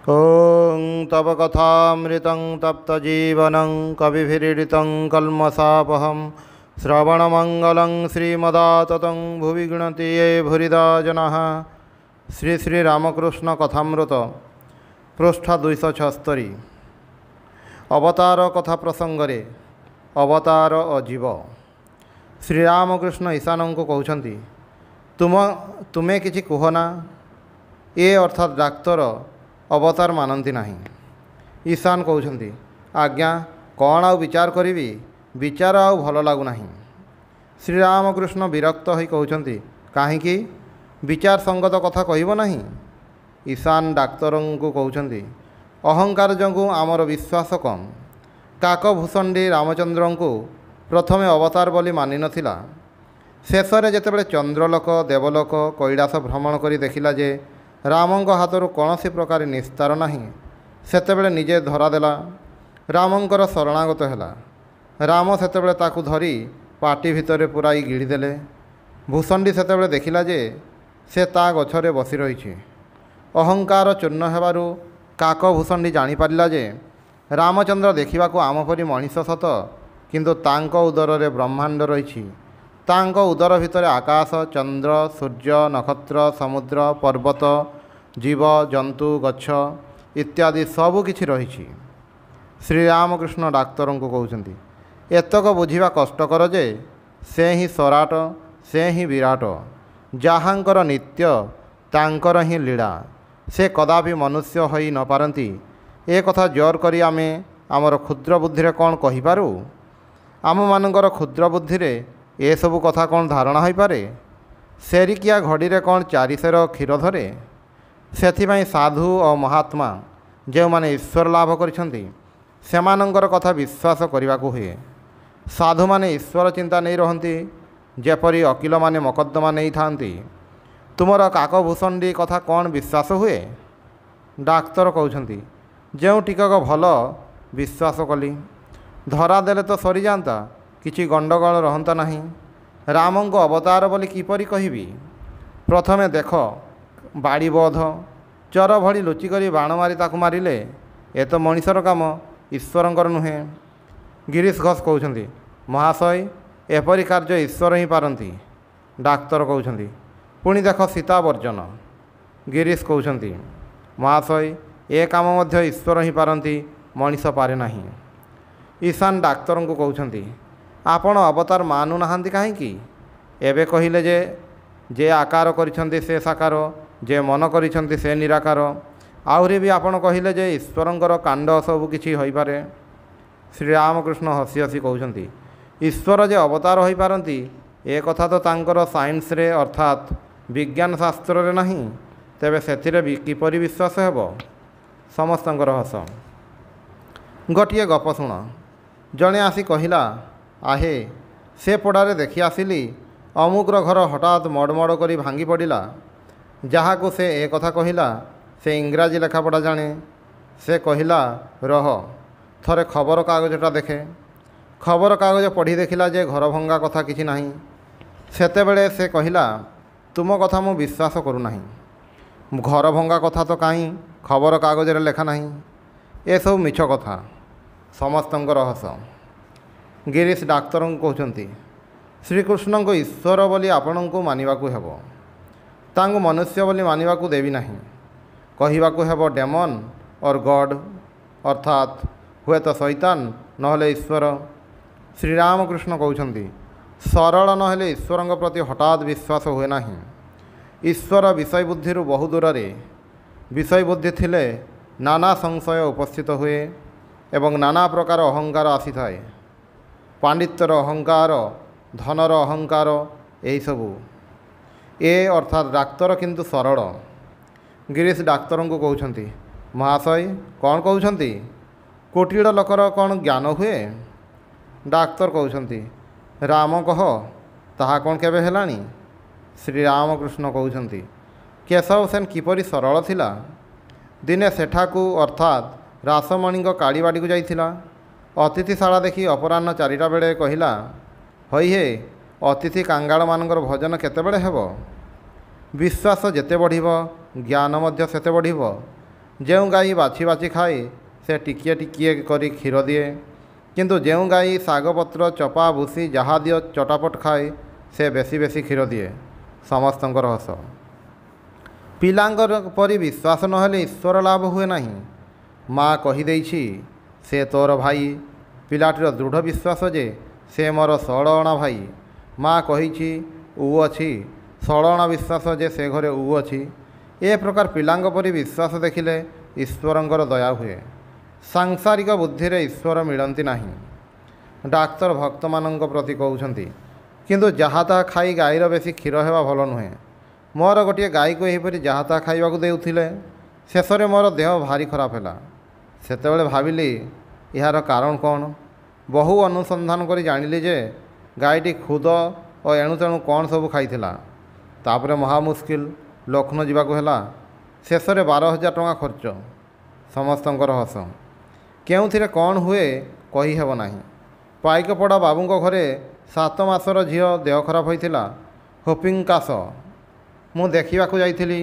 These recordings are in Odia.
ॐ तव कथामृतं तप्तजीवनं कविभिरीडितं कल्मषापहं श्रवणमंगलं श्रीमदाततं भुवि गृणति ये भूरिदा जनाः। श्री श्री रामकृष्ण कथामृत पृष्ठ 276 अवतार कथा प्रसंगरे अवतार अजीव। श्रीरामकृष्ण ईशान को कहते तुम्हें किछि कहना ये अर्थात डाक्तर अवतार मानती ना। ईशान कहते आज्ञा कौन आउ विचार करी विचार आउ भल लगुना। श्रीरामकृष्ण विरक्त हो कहते कहीं विचार संगत कथा कहब नहीं। ईशान डाक्तर को कहते अहंकार जो आमर विश्वास कम। काकभूषणी रामचंद्र को प्रथमे अवतार बोली मानि नथिला। शेषरे जेतेबेले चंद्रलोक देवलोक कैलास भ्रमण करी देखिला जे रामंग हाथरू कौनसी प्रकार निस्तार नहीं, सेतेबेले निजे धरादेला। रामंकर शरणागत हैला। राम सेतेबेले ताकू धरी पाटी भितरे पुराई गिड़ीदेले। भूषंडी सेतेबेले देखिला जे से ता गछरे बसी रही। अहंकार चूर्ण हेबारु काकभूषणी जानिपारिला जे रामचंद्र देखा आमपरी मनीष सत, किंतु तांको उदर रे ब्रह्मांड रही। तांको उदर भितर आकाश चंद्र सूर्य नक्षत्र समुद्र पर्वत जीव जंतु गछ इत्यादि सबु किछि रही। श्रीरामकृष्ण डाक्तर को कहते एतक बुझा कष्टकर जे से ही सराट से ही विराट, जहाँकर नित्य तांकर ही लीला, से कदापि मनुष्य होई न पारंती। ए कथा जोर करी आमे आमर क्षुद्र बुद्धि कौन कहिपारू? आम मानकर क्षुद्र बुद्धि ए सबु कथा कौन धारणा हो पारे? सेरिकिया घड़ी रे कौन चारिसेर क्षीर धरे? सेथिपाई साधु और महात्मा जो माने ईश्वर लाभ करिसेंती सेमानंकर कथा विश्वास करने को हुए। साधु माने ईश्वर चिंता नहीं रहती, जेपरी वकील माने मकद्दमा नहीं थांती। तुमर काकभूषणी कथा कौन विश्वास हुए? डाक्तर कहते जो टिकक भल विश्वास कली धरा देले तो सरी जाता, किछि गंडगोल रहंता नहीं। राम को अवतार बोली किपरि कहिबी? प्रथमे देख बाड़ी बोध चर भली लुचिकरी बाण मारी ताकू मारिले ए तो मनीषर काम, ईश्वरंकर नुहे। गिरीश घोष कहते महाशय एपरी कार्य ईश्वर ही पारती। डाक्तर कहते पुणी देख सीता वर्जन। गिरीश कहते महाशय ए काम मध्य ईश्वर ही पारती, मनीष पारे नहीं। ईशान डाक्तर को कहते आपण अवतार मानु नाहांती काहेकि? एबे कहिले जे आकार करिसेंती से साकार, जे मन करिसेंती से निराकार। आहुरी भी आपण कहिले जे ईश्वरंकर कांड सबु किछि होई पारे। श्रीरामकृष्ण हसी हसी कहते ईश्वर जे अवतार होई पारंती ए कथा तो तांकर साइंस रे अर्थात विज्ञान शास्त्र रे नहीं। तेबे सेथिरे किपरि विश्वास हेबो? समस्तंकर हस। गोटिए गप शुण। जड़े आसी कहला आहे से पड़ारे देखी आसिली अमुकर घर हठात मड़मड़ करी भांगी पड़ा। जहाँ को से ए कथा कहला से इंग्राजी लेखापढ़ा जाने। से कहला रह थरे खबर कागजटा देखे। खबर कागज पढ़ी देखिला जे घर भंगा कथा किछि नाही। सेतेबेले से कहला तुम कथा मु विश्वास करू नाही। घर भंगा कथा तो कहीं खबर कागज रे लेखा नहीं। ए सब मिछ कथा। समस्तंकर हस। गिरीश डाक्तर को कहते श्रीकृष्ण को ईश्वर बोली आपण को मानिबाकू हेबो, तांको मनुष्य बोली मानिबाकू देवी नहीं। कहिबाकू हेबो डेमन और गॉड, अर्थात हुए तो शैतान नहले ईश्वर। श्रीरामकृष्ण कहते सरल नहले ईश्वर प्रति हठात विश्वास हुए नहीं। ईश्वर विषय बुद्धि बहु दूर रे। विषय बुद्धि थिले नाना संशय उपस्थित हुए एवं नाना प्रकार अहंकार आसी थाए। पांडित्यर अहंकार, धनर अहंकार, यही सबू ए अर्थात डाक्तर किंतु सरल। गिरीश डाक्तर को कहते महाशय कौन कहते कोटिड़ लोकर कौन ज्ञान हुए? डाक्तर कहते राम कह ताहा कौन केबे हेलानी? श्रीरामकृष्ण कहते केशव सेन किपरि सरल थिला। दिने सेठाकू अर्थात रासमणि कालीबाड़ी को जाइथिला। अतिथिशाला देखी अपराह्न 4टा बेले कहला हई हे अतिथि कांगाल मानकर भजन केतेबेले हेबो? विश्वास जेते बढ़िबो ज्ञान मध्य सेते बढ़िबो। ଯେଉଁ ଗାଈ ବାଛି ବାଛି ଖାଏ ସେ ଟିକିଏ ଟିକିଏ କରି କ୍ଷୀର ଦିଏ, କିନ୍ତୁ ଯେଉଁ ଗାଈ ଶାଗପତ୍ର ଚପା ଭୁସି ଯାହା ଦିଅ ଚଟାପଟ ଖାଏ ସେ ବେଶୀ ବେଶୀ କ୍ଷୀର ଦିଏ। ସମସ୍ତଙ୍କର ହସ। ପିଲାଙ୍କର ପରି ବିଶ୍ୱାସ ନହେଲେ ଈଶ୍ୱର ଲାଭ ହୁଏ ନାହିଁ। ମା କହିଦେଇଛି ସେ ତୋର ଭାଇ। ପିଲାଟିର ଦୃଢ଼ ବିଶ୍ୱାସ ଯେ ସେ ମୋର 16 ଅଣା ଭାଇ। ମା କହିଛି ଉ ଅଛି, 16 ଅଣା ବିଶ୍ୱାସ ଯେ ସେ ଘରେ ଉ ଅଛି। ଏ ପ୍ରକାର ପିଲାଙ୍କ ପରି ବିଶ୍ୱାସ ଦେଖିଲେ ଈଶ୍ୱରଙ୍କର ଦୟା ହୁଏ। ସାଂସାରିକ ବୁଦ୍ଧିରେ ଈଶ୍ୱର ମିଳନ୍ତି ନାହିଁ। ଡାକ୍ତର ଭକ୍ତମାନଙ୍କ ପ୍ରତି କହୁଛନ୍ତି, କିନ୍ତୁ ଯାହା ତାହା ଖାଇ ଗାଈର ବେଶୀ କ୍ଷୀର ହେବା ଭଲ ନୁହେଁ। ମୋର ଗୋଟିଏ ଗାଈକୁ ଏହିପରି ଯାହା ତାହା ଖାଇବାକୁ ଦେଉଥିଲେ। ଶେଷରେ ମୋର ଦେହ ଭାରି ଖରାପ ହେଲା। ସେତେବେଳେ ଭାବିଲି ଏହାର କାରଣ କ'ଣ। ବହୁ ଅନୁସନ୍ଧାନ କରି ଜାଣିଲି ଯେ ଗାଈଟି ଖୁଦ ଓ ଏଣୁତେଣୁ କ'ଣ ସବୁ ଖାଇଥିଲା। ତାପରେ ମହା ମୁସ୍କିଲ, ଲକ୍ଷ୍ନୌ ଯିବାକୁ ହେଲା। ଶେଷରେ 12,000 ଟଙ୍କା ଖର୍ଚ୍ଚ। ସମସ୍ତଙ୍କର ହସ। କେଉଁଥିରେ କ'ଣ ହୁଏ କହିହେବ ନାହିଁ। ପାଇକପଡ଼ା ବାବୁଙ୍କ ଘରେ 7 ମାସର ଝିଅ ଦେହ ଖରାପ ହୋଇଥିଲା, ହୁପିଂ କାଶ। ମୁଁ ଦେଖିବାକୁ ଯାଇଥିଲି।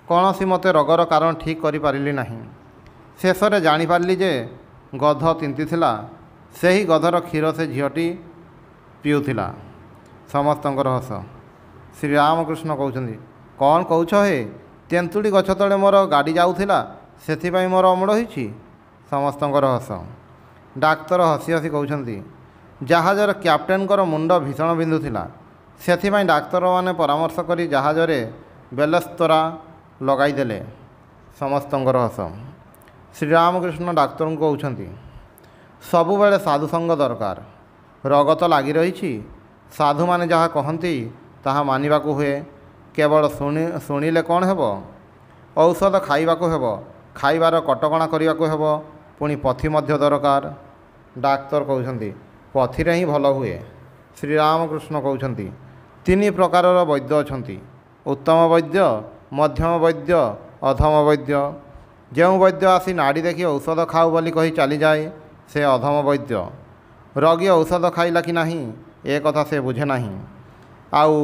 କୌଣସି ମତେ ରୋଗର କାରଣ ଠିକ୍ କରିପାରିଲି ନାହିଁ। ଶେଷରେ ଜାଣିପାରିଲି ଯେ ଗଧ ତିନ୍ତିଥିଲା। ସେହି ଗଧର କ୍ଷୀର ସେ ଝିଅଟି ପିଉଥିଲା। ସମସ୍ତଙ୍କର ହସ। ଶ୍ରୀରାମକୃଷ୍ଣ କହୁଛନ୍ତି, କ'ଣ କହୁଛ ହେ? ତେନ୍ତୁଳି ଗଛ ତଳେ ମୋର ଗାଡ଼ି ଯାଉଥିଲା, ସେଥିପାଇଁ ମୋର ଅମଳ ହୋଇଛି। ସମସ୍ତଙ୍କର ହସ। ଡାକ୍ତର ହସି ହସି କହୁଛନ୍ତି, ଜାହାଜର କ୍ୟାପ୍ଟେନଙ୍କର ମୁଣ୍ଡ ଭୀଷଣ ବିନ୍ଧୁଥିଲା। ସେଥିପାଇଁ ଡାକ୍ତରମାନେ ପରାମର୍ଶ କରି ଜାହାଜରେ ବେଲସ୍ତରା ଲଗାଇଦେଲେ। ସମସ୍ତଙ୍କର ହସ। ଶ୍ରୀରାମକୃଷ୍ଣ ଡାକ୍ତରଙ୍କୁ କହୁଛନ୍ତି, ସବୁବେଳେ ସାଧୁସଙ୍ଗ ଦରକାର। ରୋଗ ତ ଲାଗି ରହିଛି। ସାଧୁମାନେ ଯାହା କହନ୍ତି ତାହା ମାନିବାକୁ ହୁଏ। କେବଳ ଶୁଣିଲେ କ'ଣ ହେବ? ଔଷଧ ଖାଇବାକୁ ହେବ, ଖାଇବାର କଟକଣା କରିବାକୁ ହେବ, ପୁଣି ପଥି ମଧ୍ୟ ଦରକାର। ଡାକ୍ତର କହୁଛନ୍ତି, ପଥିରେ ହିଁ ଭଲ ହୁଏ। ଶ୍ରୀରାମକୃଷ୍ଣ କହୁଛନ୍ତି, 3 ପ୍ରକାରର ବୈଦ୍ୟ ଅଛନ୍ତି, ଉତ୍ତମ ବୈଦ୍ୟ, ମଧ୍ୟମ ବୈଦ୍ୟ, ଅଧମ ବୈଦ୍ୟ। ଯେଉଁ ବୈଦ୍ୟ ଆସି ନାଡ଼ି ଦେଖି ଔଷଧ ଖାଉ ବୋଲି କହି ଚାଲିଯାଏ ସେ ଅଧମ ବୈଦ୍ୟ। ରୋଗୀ ଔଷଧ ଖାଇଲା କି ନାହିଁ ଏ କଥା ସେ ବୁଝେ ନାହିଁ। ଆଉ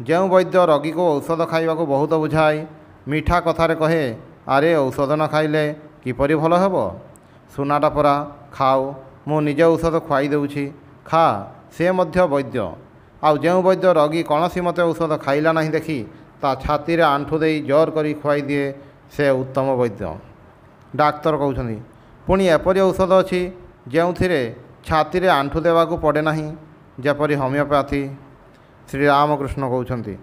ଯେଉଁ ବୈଦ୍ୟ ରୋଗୀକୁ ଔଷଧ ଖାଇବାକୁ ବହୁତ ବୁଝାଏ, ମିଠା କଥାରେ କହେ, ଆରେ ଔଷଧ ନ ଖାଇଲେ କିପରି ଭଲ ହେବ? ସୁନାଟା ପରା, ଖାଉ, ମୁଁ ନିଜେ ଔଷଧ ଖୁଆଇ ଦେଉଛି, ଖା, ସେ ମଧ୍ୟ ବୈଦ୍ୟ। ଆଉ ଯେଉଁ ବୈଦ୍ୟ ରୋଗୀ କୌଣସି ମତେ ଔଷଧ ଖାଇଲା ନାହିଁ ଦେଖି ତା ଛାତିରେ ଆଣ୍ଠୁ ଦେଇ ଜୋର କରି ଖୁଆଇ ଦିଏ ସେ ଉତ୍ତମ ବୈଦ୍ୟ। ଡାକ୍ତର କହୁଛନ୍ତି, ପୁଣି ଏପରି ଔଷଧ ଅଛି ଯେଉଁଥିରେ ଛାତିରେ ଆଣ୍ଠୁ ଦେବାକୁ ପଡ଼େ ନାହିଁ, ଯେପରି ହୋମିଓପାଥି। ଶ୍ରୀରାମକୃଷ୍ଣ କହୁଛନ୍ତି,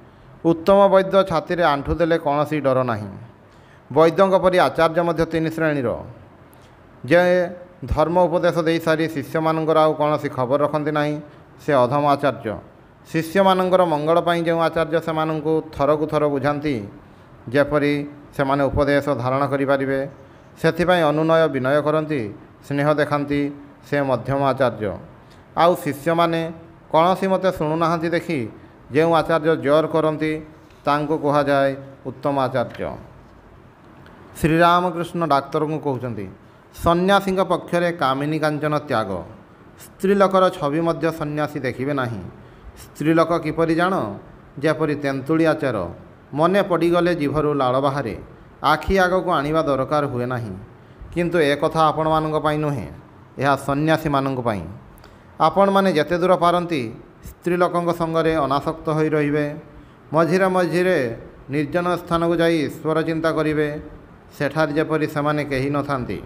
ଉତ୍ତମ ବୈଦ୍ୟ ଛାତିରେ ଆଣ୍ଠୁ ଦେଲେ କୌଣସି ଡର ନାହିଁ। ବୈଦ୍ୟଙ୍କ ପରି ଆଚାର୍ଯ୍ୟ ମଧ୍ୟ 3 ଶ୍ରେଣୀର। ଯେ ଧର୍ମ ଉପଦେଶ ଦେଇସାରି ଶିଷ୍ୟମାନଙ୍କର ଆଉ କୌଣସି ଖବର ରଖନ୍ତି ନାହିଁ ସେ ଅଧମ ଆଚାର୍ଯ୍ୟ। ଶିଷ୍ୟମାନଙ୍କର ମଙ୍ଗଳ ପାଇଁ ଯେଉଁ ଆଚାର୍ଯ୍ୟ ସେମାନଙ୍କୁ ଥରକୁ ଥର ବୁଝାନ୍ତି, ଯେପରି ସେମାନେ ଉପଦେଶ ଧାରଣ କରିପାରିବେ, ସେଥିପାଇଁ ଅନୁନୟ ବିନୟ କରନ୍ତି, ସ୍ନେହ ଦେଖାନ୍ତି, ସେ ମଧ୍ୟମ ଆଚାର୍ଯ୍ୟ। ଆଉ ଶିଷ୍ୟମାନେ କୌଣସି ମତେ ଶୁଣୁନାହାନ୍ତି ଦେଖି ଯେଉଁ ଆଚାର୍ଯ୍ୟ ଜୋର କରନ୍ତି ତାଙ୍କୁ କୁହାଯାଏ ଉତ୍ତମ ଆଚାର୍ଯ୍ୟ। ଶ୍ରୀରାମକୃଷ୍ଣ ଡାକ୍ତରଙ୍କୁ କହୁଛନ୍ତି, ସନ୍ନ୍ୟାସୀଙ୍କ ପକ୍ଷରେ କାମିନୀ କାଞ୍ଚନ ତ୍ୟାଗ। ସ୍ତ୍ରୀଲୋକର ଛବି ମଧ୍ୟ ସନ୍ନ୍ୟାସୀ ଦେଖିବେ ନାହିଁ। ସ୍ତ୍ରୀଲୋକ କିପରି ଜାଣ? ଯେପରି ତେନ୍ତୁଳି ଆଚାର, ମନେ ପଡ଼ିଗଲେ ଜିଭରୁ ଲାଳ ବାହାରେ, ଆଖି ଆଗକୁ ଆଣିବା ଦରକାର ହୁଏ ନାହିଁ। କିନ୍ତୁ ଏ କଥା ଆପଣମାନଙ୍କ ପାଇଁ ନୁହେଁ, ଏହା ସନ୍ନ୍ୟାସୀମାନଙ୍କ ପାଇଁ। ଆପଣମାନେ ଯେତେ ଦୂର ପାରନ୍ତି ସ୍ତ୍ରୀଲୋକଙ୍କ ସଙ୍ଗରେ ଅନାସକ୍ତ ହୋଇ ରହିବେ। ମଝିରେ ମଝିରେ ନିର୍ଜନ ସ୍ଥାନକୁ ଯାଇ ଈଶ୍ୱର ଚିନ୍ତା କରିବେ। ସେଠାରେ ଯେପରି ସେମାନେ କେହି ନଥାନ୍ତି।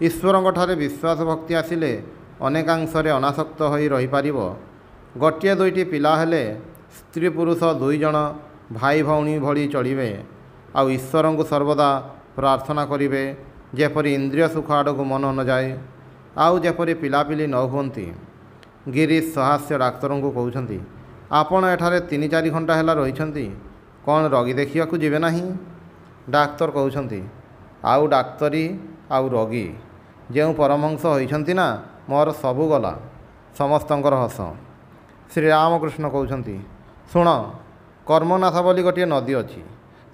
ଈଶ୍ୱରଙ୍କଠାରେ ବିଶ୍ୱାସ ଭକ୍ତି ଆସିଲେ ଅନେକାଂଶରେ ଅନାସକ୍ତ ହୋଇ ରହିପାରିବ। ଗୋଟିଏ 2ଟି ପିଲା ହେଲେ ସ୍ତ୍ରୀ ପୁରୁଷ 2 ଜଣ ଭାଇ ଭଉଣୀ ଭଳି ଚଳିବେ। ଆଉ ଈଶ୍ୱରଙ୍କୁ ସର୍ବଦା ପ୍ରାର୍ଥନା କରିବେ, ଯେପରି ଇନ୍ଦ୍ରିୟ ସୁଖ ଆଡ଼କୁ ମନ ନଯାଏ, ଆଉ ଯେପରି ପିଲାପିଲି ନ ହୁଅନ୍ତି। ଗିରିଶ ସହାସ୍ୟ ଡାକ୍ତରଙ୍କୁ କହୁଛନ୍ତି, ଆପଣ ଏଠାରେ 3-4 ଘଣ୍ଟା ହେଲା ରହିଛନ୍ତି, କ'ଣ ରୋଗୀ ଦେଖିବାକୁ ଯିବେ ନାହିଁ? ଡାକ୍ତର କହୁଛନ୍ତି, ଆଉ ଡାକ୍ତରୀ ଆଉ ରୋଗୀ ଯେଉଁ ପରମହଂସ ହୋଇଛନ୍ତି ନା, ମୋର ସବୁ ଗଲା। ସମସ୍ତଙ୍କର ହସ। ଶ୍ରୀରାମକୃଷ୍ଣ କହୁଛନ୍ତି, ଶୁଣ, କର୍ମନାଥ ବୋଲି ଗୋଟିଏ ନଦୀ ଅଛି।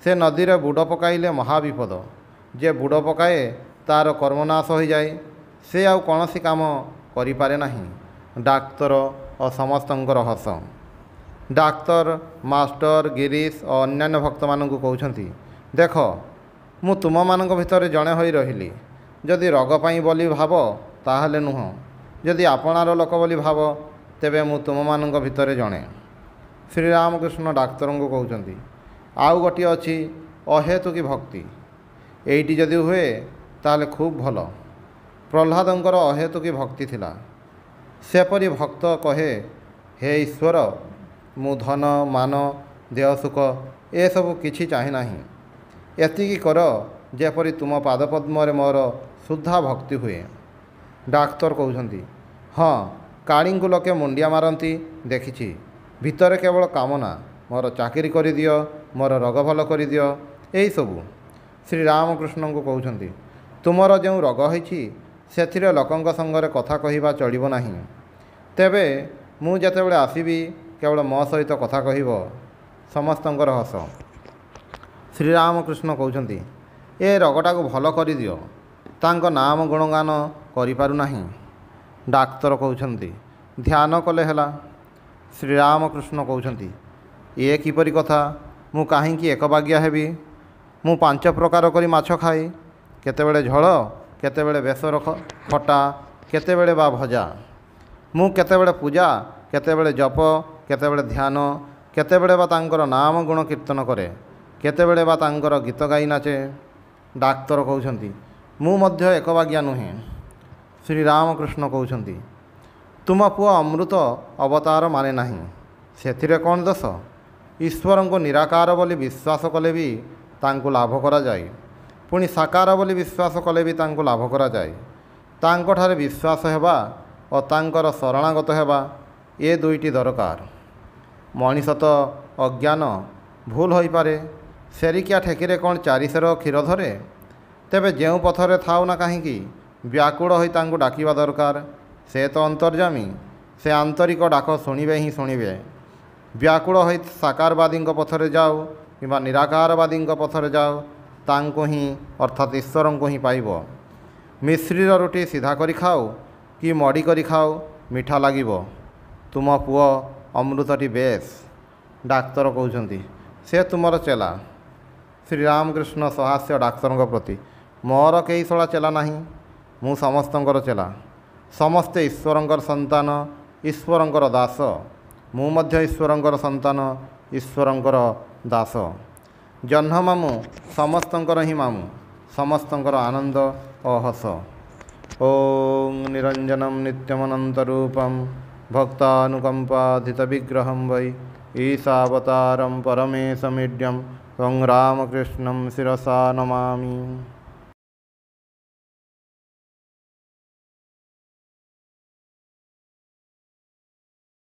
ସେ ନଦୀରେ ବୁଡ଼ ପକାଇଲେ ମହାବିପଦ। ଯେ ବୁଡ଼ ପକାଏ ତା'ର କର୍ମନାଶ ହୋଇଯାଏ, ସେ ଆଉ କୌଣସି କାମ କରିପାରେ ନାହିଁ। ଡାକ୍ତର ଓ ସମସ୍ତଙ୍କର ହସ। ଡାକ୍ତର, ମାଷ୍ଟର, ଗିରିଶ ଓ ଅନ୍ୟାନ୍ୟ ଭକ୍ତମାନଙ୍କୁ କହୁଛନ୍ତି, ଦେଖ, ମୁଁ ତୁମମାନଙ୍କ ଭିତରେ ଜଣେ ହୋଇ ରହିଲି। ଯଦି ରୋଗ ପାଇଁ ବୋଲି ଭାବ ତାହେଲେ ନୁହଁ, ଯଦି ଆପଣାର ଲୋକ ବୋଲି ଭାବ ତେବେ ମୁଁ ତୁମମାନଙ୍କ ଭିତରେ ଜଣେ। ଶ୍ରୀରାମକୃଷ୍ଣ ଡାକ୍ତରଙ୍କୁ କହୁଛନ୍ତି, ଆଉ ଗୋଟିଏ ଅଛି ଅହେତୁକି ଭକ୍ତି। ଏଇଟି ଯଦି ହୁଏ ତାହେଲେ ଖୁବ୍ ଭଲ। ପ୍ରହ୍ଲାଦଙ୍କର ଅହେତୁକି ଭକ୍ତି ଥିଲା। ସେପରି ଭକ୍ତ କହେ, ହେ ଈଶ୍ୱର, ମୁଁ ଧନ ମାନ ଦେହ ସୁଖ ଏସବୁ କିଛି ଚାହେଁ ନାହିଁ। ଏତିକି କର ଯେପରି ତୁମ ପାଦପଦ୍ମରେ ମୋର ଶୁଦ୍ଧା ଭକ୍ତି ହୁଏ। ଡାକ୍ତର କହୁଛନ୍ତି, ହଁ, କାଳିଙ୍କୁ ଲୋକେ ମୁଣ୍ଡିଆ ମାରନ୍ତି ଦେଖିଛି। ଭିତରେ କେବଳ କାମନା, ମୋର ଚାକିରି କରିଦିଅ, ମୋର ରୋଗ ଭଲ କରିଦିଅ, ଏହିସବୁ। ଶ୍ରୀରାମକୃଷ୍ଣଙ୍କୁ କହୁଛନ୍ତି, ତୁମର ଯେଉଁ ରୋଗ ହୋଇଛି ସେଥିରେ ଲୋକଙ୍କ ସଙ୍ଗରେ କଥା କହିବା ଚଳିବ ନାହିଁ। ତେବେ ମୁଁ ଯେତେବେଳେ ଆସିବି କେବଳ ମୋ ସହିତ କଥା କହିବ। ସମସ୍ତଙ୍କର ହସ। ଶ୍ରୀରାମକୃଷ୍ଣ କହୁଛନ୍ତି, ଏ ରୋଗଟାକୁ ଭଲ କରିଦିଅ। ତାଙ୍କ ନାମ ଗୁଣଗାନ କରିପାରୁନାହିଁ। ଡାକ୍ତର କହୁଛନ୍ତି, ଧ୍ୟାନ କଲେ ହେଲା। ଶ୍ରୀରାମକୃଷ୍ଣ କହୁଛନ୍ତି, ଏ କିପରି କଥା? ମୁଁ କାହିଁକି ଏକବାଗିଆ ହେବି? ମୁଁ 5 ପ୍ରକାର କରି ମାଛ ଖାଏ, କେତେବେଳେ ଝୋଳ, କେତେବେଳେ ବେସର ଖଟା, କେତେବେଳେ ବା ଭଜା। ମୁଁ କେତେବେଳେ ପୂଜା, କେତେବେଳେ ଜପ, କେତେବେଳେ ଧ୍ୟାନ, କେତେବେଳେ ବା ତାଙ୍କର ନାମ ଗୁଣ କୀର୍ତ୍ତନ କରେ, କେତେବେଳେ ବା ତାଙ୍କର ଗୀତ ଗାଇ ନାଚେ। ଡାକ୍ତର କହୁଛନ୍ତି, ମୁଁ ମଧ୍ୟ ଏକବାଗିଆ ନୁହେଁ। ଶ୍ରୀରାମକୃଷ୍ଣ କହୁଛନ୍ତି, ତୁମ ପୁଅ ଅମୃତ ଅବତାର ମାନେ ନାହିଁ, ସେଥିରେ କ'ଣ ଦୋଷ? ଈଶ୍ୱରଙ୍କୁ ନିରାକାର ବୋଲି ବିଶ୍ୱାସ କଲେ ବି ତାଙ୍କୁ ଲାଭ କରାଯାଏ, ପୁଣି ସାକାର ବୋଲି ବିଶ୍ୱାସ କଲେ ବି ତାଙ୍କୁ ଲାଭ କରାଯାଏ। ତାଙ୍କଠାରେ ବିଶ୍ୱାସ ହେବା ଓ ତାଙ୍କର ଶରଣାଗତ ହେବା, ଏ ଦୁଇଟି ଦରକାର। ମଣିଷ ତ ଅଜ୍ଞାନ, ଭୁଲ ହୋଇପାରେ। ସେରିକିଆ ଠେକିରେ କ'ଣ 4 ସେର କ୍ଷୀର ଧରେ? ତେବେ ଯେଉଁ ପଥରେ ଥାଉ ନା କାହିଁକି ବ୍ୟାକୁଳ ହୋଇ ତାଙ୍କୁ ଡାକିବା ଦରକାର। ସେ ତ ଅନ୍ତର୍ଯ୍ୟାମୀ, ସେ ଆନ୍ତରିକ ଡାକ ଶୁଣିବେ ହିଁ ଶୁଣିବେ। ବ୍ୟାକୁଳ ହୋଇ ସାକାରବାଦୀଙ୍କ ପଥରେ ଯାଉ କିମ୍ବା ନିରାକାରବାଦୀଙ୍କ ପଥରେ ଯାଉ, ତାଙ୍କୁ ହିଁ ଅର୍ଥାତ୍ ଈଶ୍ୱରଙ୍କୁ ହିଁ ପାଇବ। ମିଶ୍ରିର ରୁଟି ସିଧା କରି ଖାଉ କି ମଡ଼ି କରି ଖାଉ, ମିଠା ଲାଗିବ। ତୁମ ପୁଅ ଅମୃତଟି ବେଶ। ଡାକ୍ତର କହୁଛନ୍ତି, ସେ ତୁମର ଚେଲା। ଶ୍ରୀରାମକୃଷ୍ଣ ସହାସ୍ୟ ଡାକ୍ତରଙ୍କ ପ୍ରତି, ମୋର କେହି ଶଳା ଚେଲା ନାହିଁ, ମୁଁ ସମସ୍ତଙ୍କର ଚେଲା। ସମସ୍ତେ ଈଶ୍ୱରଙ୍କର ସନ୍ତାନ, ଈଶ୍ୱରଙ୍କର ଦାସ। ମୁଁ ମଧ୍ୟ ଈଶ୍ୱରଙ୍କର ସନ୍ତାନ, ଈଶ୍ୱରଙ୍କର ଦାସ। ଜହ୍ନ ମାମୁଁ ସମସ୍ତଙ୍କର ହିଁ ମାମୁଁ, ସମସ୍ତଙ୍କର ଆନନ୍ଦ ଓ ହସ। ଓଂ ନିରଞ୍ଜନମ୍ ନିତ୍ୟମନନ୍ତ ରୂପମ୍ ଭକ୍ତାନୁକମ୍ପାଧିତ ବିଗ୍ରହಂ ବୈ ଈଶାବତାରಂ ପରମେଶମିଡ୍ୟಂ ତ୍ୱଂ ରାମକୃଷ୍ଣଂ ଶିରସା ନମାମି।